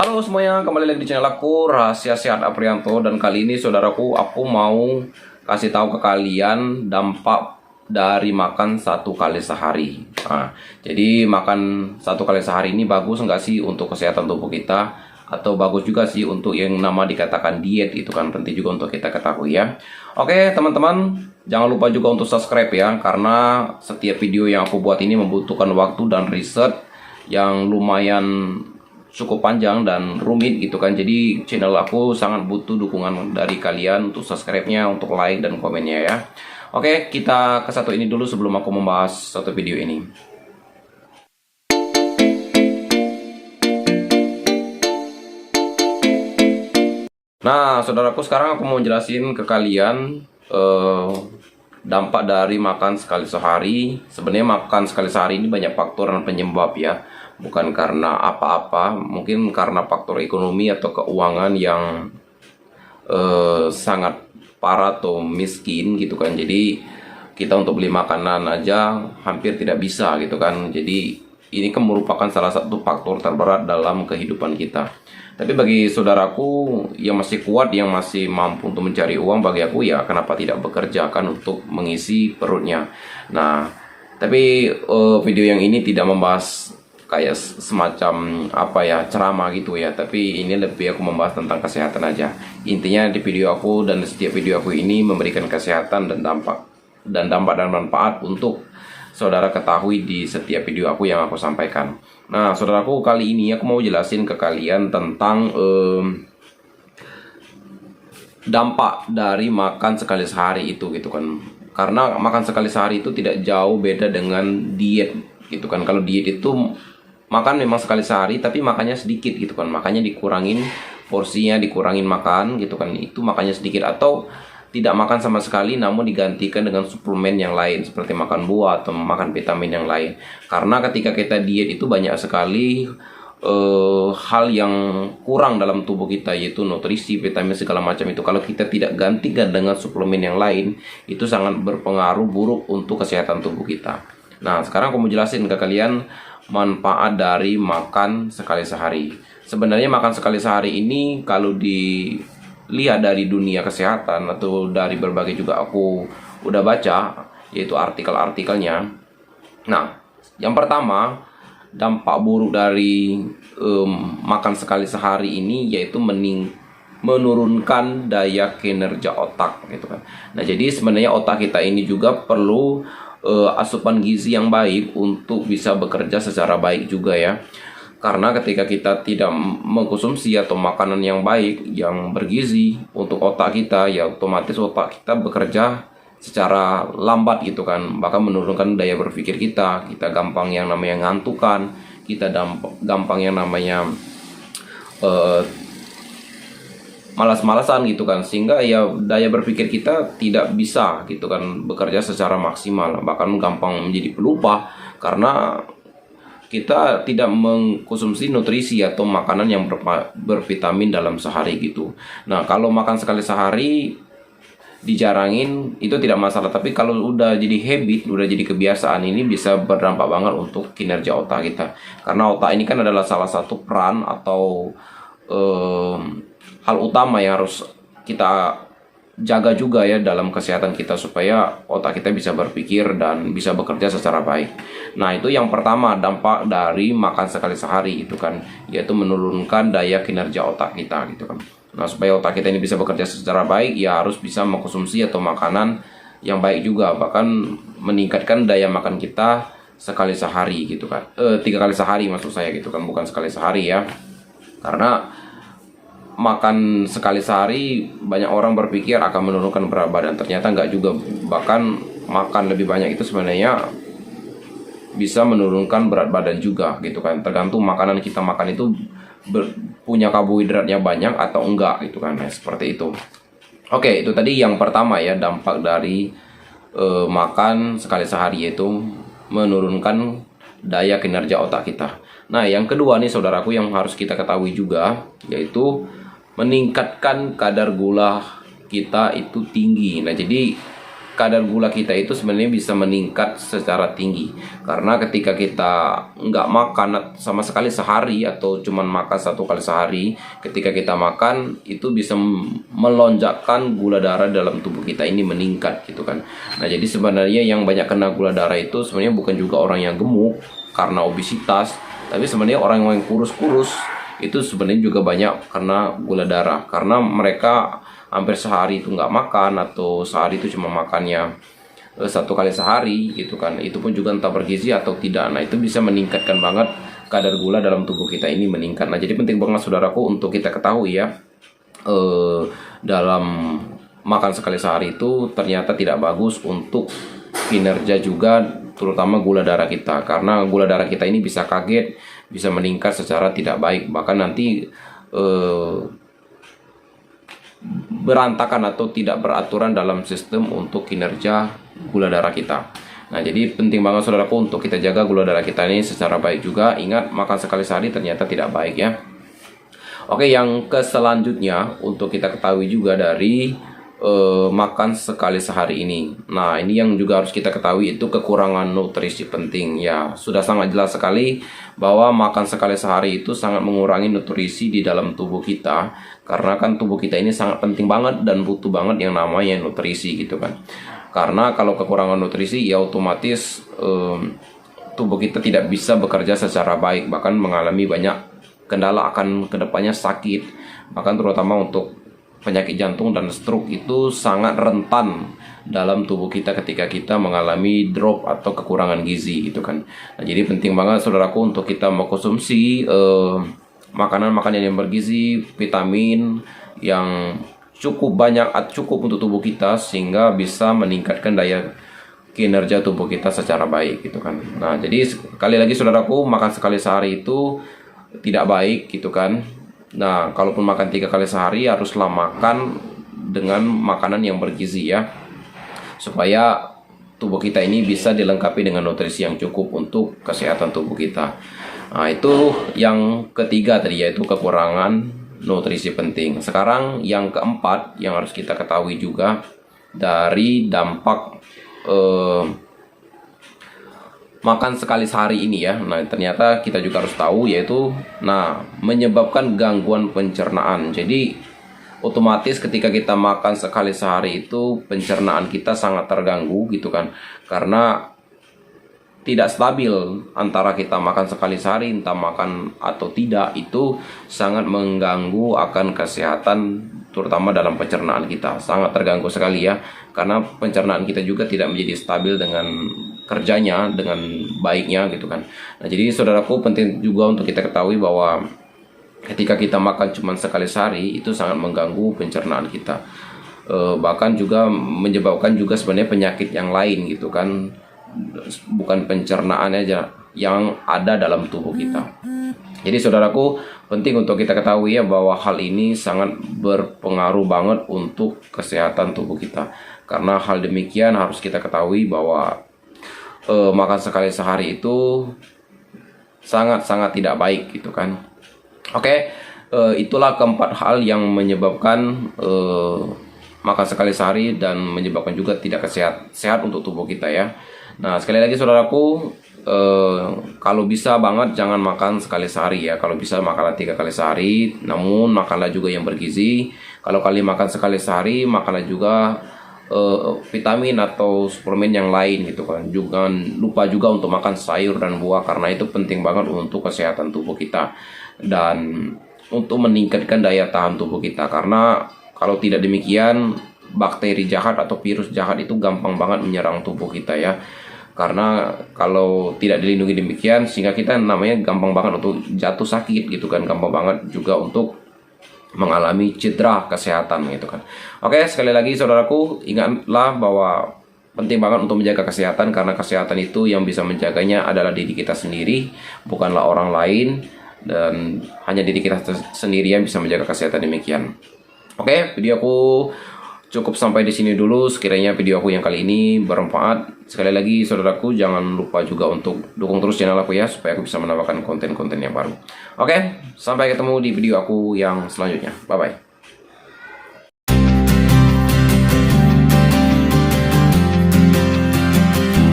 Halo semuanya, kembali lagi di channel aku Rahasia Sehat Aprianto. Dan kali ini saudaraku, aku mau kasih tahu ke kalian dampak dari makan satu kali sehari. Jadi makan satu kali sehari ini bagus nggak sih untuk kesehatan tubuh kita? Atau bagus juga sih untuk yang nama dikatakan diet, itu kan penting juga untuk kita ketahui ya. Oke teman-teman, jangan lupa juga untuk subscribe ya, karena setiap video yang aku buat ini membutuhkan waktu dan riset yang lumayan cukup panjang dan rumit gitu kan. Jadi channel aku sangat butuh dukungan dari kalian untuk subscribe-nya, untuk like dan komennya ya. Oke, kita ke satu ini dulu sebelum aku membahas satu video ini. Nah, saudaraku, sekarang aku mau jelasin ke kalian dampak dari makan sekali sehari. Sebenarnya makan sekali sehari ini banyak faktor dan penyebab ya. Bukan karena apa-apa, mungkin karena faktor ekonomi atau keuangan yang sangat parah atau miskin gitu kan. Jadi kita untuk beli makanan aja hampir tidak bisa gitu kan. Jadi ini kan merupakan salah satu faktor terberat dalam kehidupan kita. Tapi bagi saudaraku yang masih kuat, yang masih mampu untuk mencari uang, bagi aku ya kenapa tidak bekerja kan untuk mengisi perutnya. Nah, tapi video yang ini tidak membahas kayak semacam apa ya, ceramah gitu ya, tapi ini lebih aku membahas tentang kesehatan aja. Intinya di video aku dan setiap video aku ini memberikan kesehatan dan dampak dan manfaat untuk saudara ketahui di setiap video aku yang aku sampaikan. Nah saudaraku, kali ini aku mau jelasin ke kalian tentang dampak dari makan sekali sehari itu gitu kan. Karena makan sekali sehari itu tidak jauh beda dengan diet gitu kan. Kalau diet itu makan memang sekali sehari tapi makannya sedikit gitu kan, makanya dikurangin porsinya, dikurangin makan gitu kan, itu makannya sedikit. Atau tidak makan sama sekali namun digantikan dengan suplemen yang lain seperti makan buah atau makan vitamin yang lain. Karena ketika kita diet itu banyak sekali hal yang kurang dalam tubuh kita, yaitu nutrisi, vitamin segala macam itu. Kalau kita tidak gantikan dengan suplemen yang lain, itu sangat berpengaruh buruk untuk kesehatan tubuh kita. Nah sekarang aku mau jelasin ke kalian manfaat dari makan sekali sehari. Sebenarnya makan sekali sehari ini kalau dilihat dari dunia kesehatan atau dari berbagai juga aku udah baca, yaitu artikel-artikelnya. Nah, yang pertama, dampak buruk dari makan sekali sehari ini yaitu menurunkan daya kinerja otak gitu kan. Nah, jadi sebenarnya otak kita ini juga perlu asupan gizi yang baik untuk bisa bekerja secara baik juga ya. Karena ketika kita tidak mengkonsumsi atau makanan yang baik, yang bergizi untuk otak kita, ya otomatis otak kita bekerja secara lambat gitu kan. Bahkan menurunkan daya berpikir kita. Kita gampang yang namanya ngantukan, kita gampang yang namanya malas-malasan gitu kan, sehingga ya daya berpikir kita tidak bisa gitu kan bekerja secara maksimal, bahkan gampang menjadi pelupa karena kita tidak mengkonsumsi nutrisi atau makanan yang bervitamin dalam sehari gitu. Nah kalau makan sekali sehari dijarangin itu tidak masalah, tapi kalau udah jadi habit, udah jadi kebiasaan, ini bisa berdampak banget untuk kinerja otak kita. Karena otak ini kan adalah salah satu peran atau hal utama yang harus kita jaga juga ya dalam kesehatan kita, supaya otak kita bisa berpikir dan bisa bekerja secara baik. Nah itu yang pertama, dampak dari makan sekali sehari itu kan, yaitu menurunkan daya kinerja otak kita gitu kan. Nah supaya otak kita ini bisa bekerja secara baik, ya harus bisa mengkonsumsi atau makanan yang baik juga, bahkan meningkatkan daya makan kita sekali sehari gitu kan, 3 kali sehari maksud saya gitu kan, bukan sekali sehari ya. Karena makan sekali sehari banyak orang berpikir akan menurunkan berat badan, ternyata enggak juga. Bahkan makan lebih banyak itu sebenarnya bisa menurunkan berat badan juga gitu kan, tergantung makanan kita makan itu punya karbohidratnya banyak atau enggak gitu kan ya, seperti itu. Oke, itu tadi yang pertama ya, dampak dari makan sekali sehari, yaitu menurunkan daya kinerja otak kita. Nah yang kedua nih saudaraku, yang harus kita ketahui juga, yaitu meningkatkan kadar gula kita itu tinggi. Nah jadi kadar gula kita itu sebenarnya bisa meningkat secara tinggi. Karena ketika kita nggak makan sama sekali sehari atau cuman makan 1 kali sehari, ketika kita makan itu bisa melonjakkan gula darah dalam tubuh kita ini meningkat gitu kan. Nah jadi sebenarnya yang banyak kena gula darah itu sebenarnya bukan juga orang yang gemuk karena obesitas, tapi sebenarnya orang yang kurus-kurus itu sebenarnya juga banyak karena gula darah, karena mereka hampir sehari itu nggak makan atau sehari itu cuma makannya 1 kali sehari gitu kan. Itu pun juga entah bergizi atau tidak. Nah itu bisa meningkatkan banget kadar gula dalam tubuh kita ini meningkat. Nah jadi penting banget saudaraku untuk kita ketahui ya, dalam makan sekali sehari itu ternyata tidak bagus untuk kinerja juga, terutama gula darah kita, karena gula darah kita ini bisa kaget, bisa meningkat secara tidak baik, bahkan nanti berantakan atau tidak beraturan dalam sistem untuk kinerja gula darah kita. Nah jadi penting banget saudaraku untuk kita jaga gula darah kita ini secara baik juga. Ingat, makan sekali sehari ternyata tidak baik ya. Oke, yang selanjutnya untuk kita ketahui juga dari makan sekali sehari ini. Nah ini yang juga harus kita ketahui, itu kekurangan nutrisi penting ya. Sudah sangat jelas sekali bahwa makan sekali sehari itu sangat mengurangi nutrisi di dalam tubuh kita, karena kan tubuh kita ini sangat penting banget dan butuh banget yang namanya nutrisi gitu kan. Karena kalau kekurangan nutrisi ya otomatis tubuh kita tidak bisa bekerja secara baik, bahkan mengalami banyak kendala, akan kedepannya sakit, bahkan terutama untuk penyakit jantung dan stroke itu sangat rentan dalam tubuh kita ketika kita mengalami drop atau kekurangan gizi gitu kan. Nah, jadi penting banget saudaraku untuk kita mengkonsumsi makanan-makanan yang bergizi, vitamin yang cukup banyak, cukup untuk tubuh kita, sehingga bisa meningkatkan daya kinerja tubuh kita secara baik gitu kan. Nah jadi sekali lagi saudaraku, makan sekali sehari itu tidak baik gitu kan. Nah, kalaupun makan 3 kali sehari, haruslah makan dengan makanan yang bergizi ya, supaya tubuh kita ini bisa dilengkapi dengan nutrisi yang cukup untuk kesehatan tubuh kita. Nah, itu yang ketiga tadi, yaitu kekurangan nutrisi penting. Sekarang yang keempat yang harus kita ketahui juga dari dampak makan sekali sehari ini ya. Nah ternyata kita juga harus tahu, yaitu menyebabkan gangguan pencernaan. Jadi otomatis ketika kita makan sekali sehari itu pencernaan kita sangat terganggu gitu kan, karena tidak stabil antara kita makan sekali sehari, entah makan atau tidak, itu sangat mengganggu akan kesehatan, terutama dalam pencernaan kita. Sangat terganggu sekali ya, karena pencernaan kita juga tidak menjadi stabil dengan kerjanya dengan baiknya gitu kan. Nah jadi saudaraku, penting juga untuk kita ketahui bahwa ketika kita makan cuma sekali sehari itu sangat mengganggu pencernaan kita, bahkan juga menyebabkan juga sebenarnya penyakit yang lain gitu kan, bukan pencernaan aja yang ada dalam tubuh kita. Jadi saudaraku, penting untuk kita ketahui ya bahwa hal ini sangat berpengaruh banget untuk kesehatan tubuh kita. Karena hal demikian harus kita ketahui bahwa makan sekali sehari itu sangat-sangat tidak baik gitu kan. Oke, itulah keempat hal yang menyebabkan makan sekali sehari dan menyebabkan juga tidak sehat untuk tubuh kita ya. Nah sekali lagi saudaraku, kalau bisa banget jangan makan sekali sehari ya. Kalau bisa makanlah 3 kali sehari, namun makanlah juga yang bergizi. Kalau kalian makan sekali sehari, makanlah juga vitamin atau suplemen yang lain gitu kan. Jangan lupa juga untuk makan sayur dan buah, karena itu penting banget untuk kesehatan tubuh kita dan untuk meningkatkan daya tahan tubuh kita. Karena kalau tidak demikian, bakteri jahat atau virus jahat itu gampang banget menyerang tubuh kita ya. Karena kalau tidak dilindungi demikian, sehingga kita namanya gampang banget untuk jatuh sakit gitu kan, gampang banget juga untuk mengalami cedera kesehatan gitu kan. Oke, sekali lagi saudaraku, ingatlah bahwa penting banget untuk menjaga kesehatan, karena kesehatan itu yang bisa menjaganya adalah diri kita sendiri, bukanlah orang lain, dan hanya diri kita sendiri yang bisa menjaga kesehatan demikian. Oke, videoku cukup sampai di sini dulu. Sekiranya video aku yang kali ini bermanfaat, sekali lagi saudaraku, jangan lupa juga untuk dukung terus channel aku ya, supaya aku bisa menambahkan konten-konten yang baru. Oke, sampai ketemu di video aku yang selanjutnya. Bye bye.